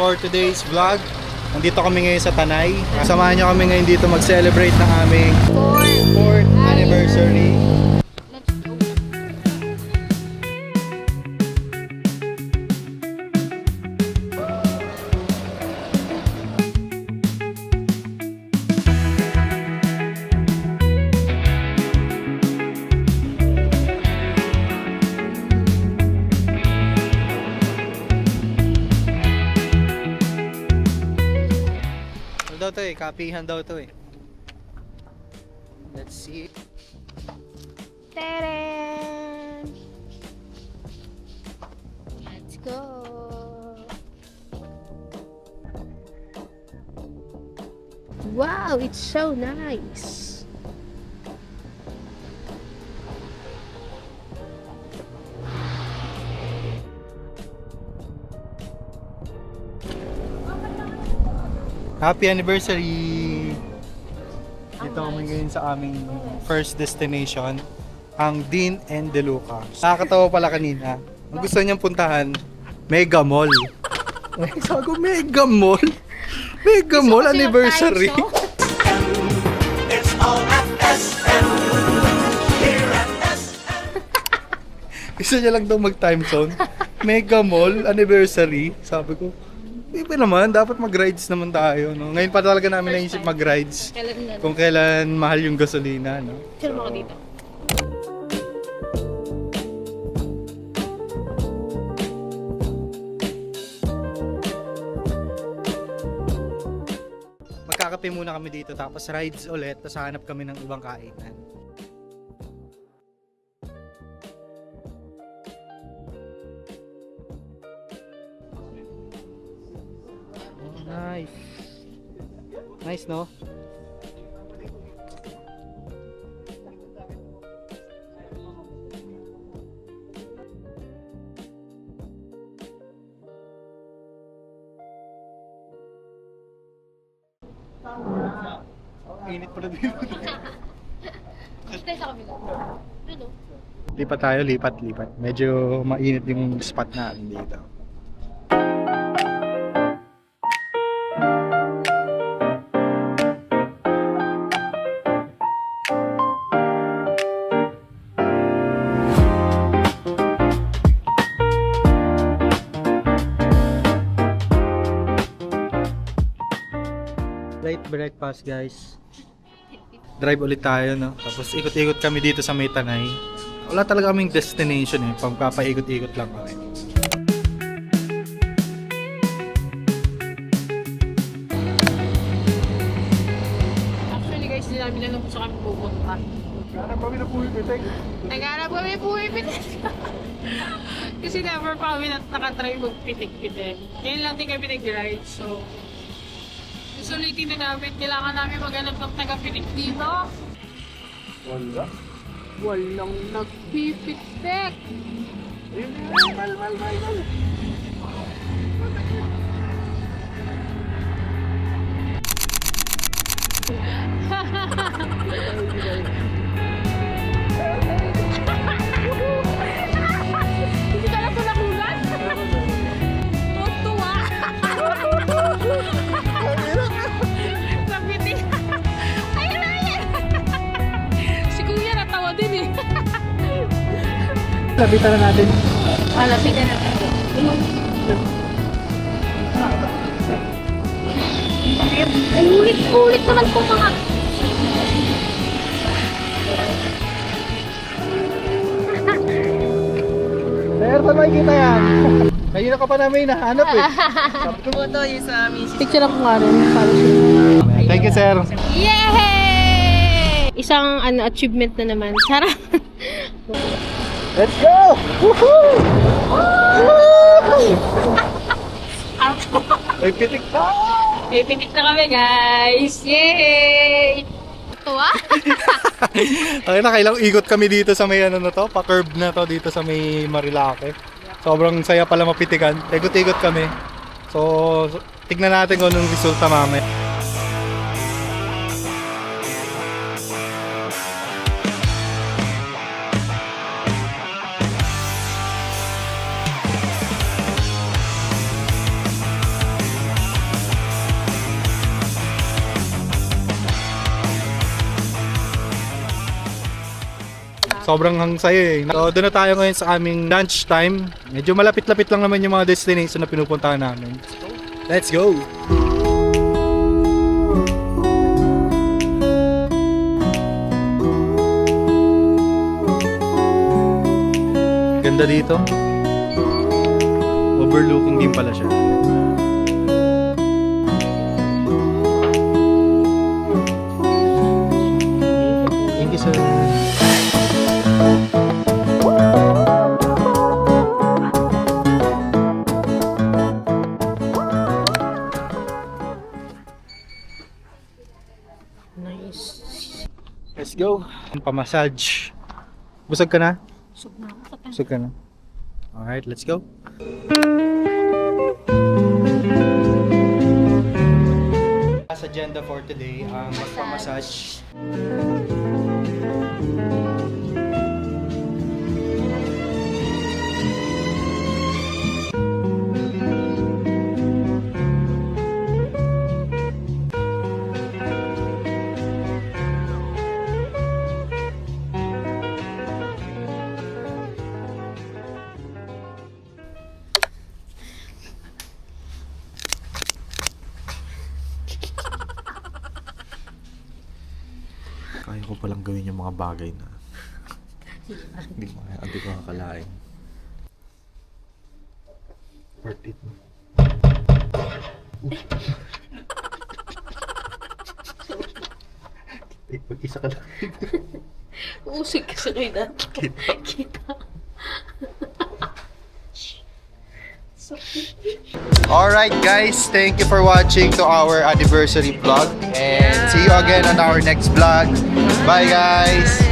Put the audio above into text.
for today's vlog. Nandito kami ngayon sa Tanay. Samahan nyo kami ngayon dito mag-celebrate ng aming 4th anniversary. Let's go. Ano daw to eh? Kapihan daw to eh. Let's see. Tadam! Let's go. Wow, it's so nice. Happy anniversary! Dito kami ngayon sa aming first destination, ang Dean and De Luca. Nakakatawa pala kanina. Ang gusto niyang puntahan, Mega Mall. Sabi ko, Mega Mall? Mega Mall anniversary? It's all at SM. Here at SM. Gusto niya lang daw mag-time zone. Mega Mall anniversary. Sabi ko, hindi pa naman, dapat mag-rides naman tayo. No? Ngayon pa talaga namin naisip mag-rides. Kailan na? Kung kailan mahal yung gasolina. No? Sino mo ako dito? Magkakape muna kami dito, tapos rides ulit, tapos hanap kami ng ibang kainan. Nice. Nice, no? Init pala dito. Stay sa kabila. Ano? Lipat tayo, lipat. Medyo mainit yung spot natin dito. Late breakfast, guys. Drive ulit tayo, no? Tapos ikot-ikot kami dito sa may Tanay. Wala talaga kaming destination eh. Pagpapaikot-ikot lang kami. Actually guys, hindi namin alam kung saan kami pupunta. Hanap kami na puwipitik. Naghanap kami pumipitik. Kasi never pa kami nakatry magpitik-pitik. Ngayon lang din kami nag-ride, so... Susulitin na namin, kailangan namin maghanap ng taga-pitik dito. Wala. Walang nagpipitik. Mal. Hindi ka na ito nakulat? Tuwa! Napitik. Ayun na yan! Si Kuya natawa din eh. Lapitan na natin. Lapitan na tayo. Ay, ulit naman po mga... Sir, saan makikita yan? Kanina ka pa namin hinahanap eh. Picture ako nga rin. Thank you, sir. Yay! Isang achievement na naman. Sarap! Let's go! Woohoo! May pitik na! May pitik na kami guys! Yay! Tuwa? Okay na, kailang ikot kami dito sa may ano na to, pa-curve na to dito sa may Marilake. Sobrang saya pala mapitikan. Ikot-ikot kami. So, tignan natin kung anong resulta mamaya. sobrang hang sa'yo eh. So, doon na tayo ngayon sa aming lunch time. Medyo malapit-lapit lang naman yung mga destination na pinupuntahan namin. Let's go! Ganda dito. Overlooking din pala siya. Thank you, sir. Nice. Let's go. Pamassage. Busog ka na? Busog na ako. Busog ka na. Alright, let's go. As agenda for today, ang magpamassage. Kaya ko palang gawin yung mga bagay na hindi ko akalain. Worth it. Mag-isa ka lang. Usig ka sa kayo dati. Kita. Alright guys, thank you for watching to our anniversary vlog. And see you again on our next vlog. Bye guys!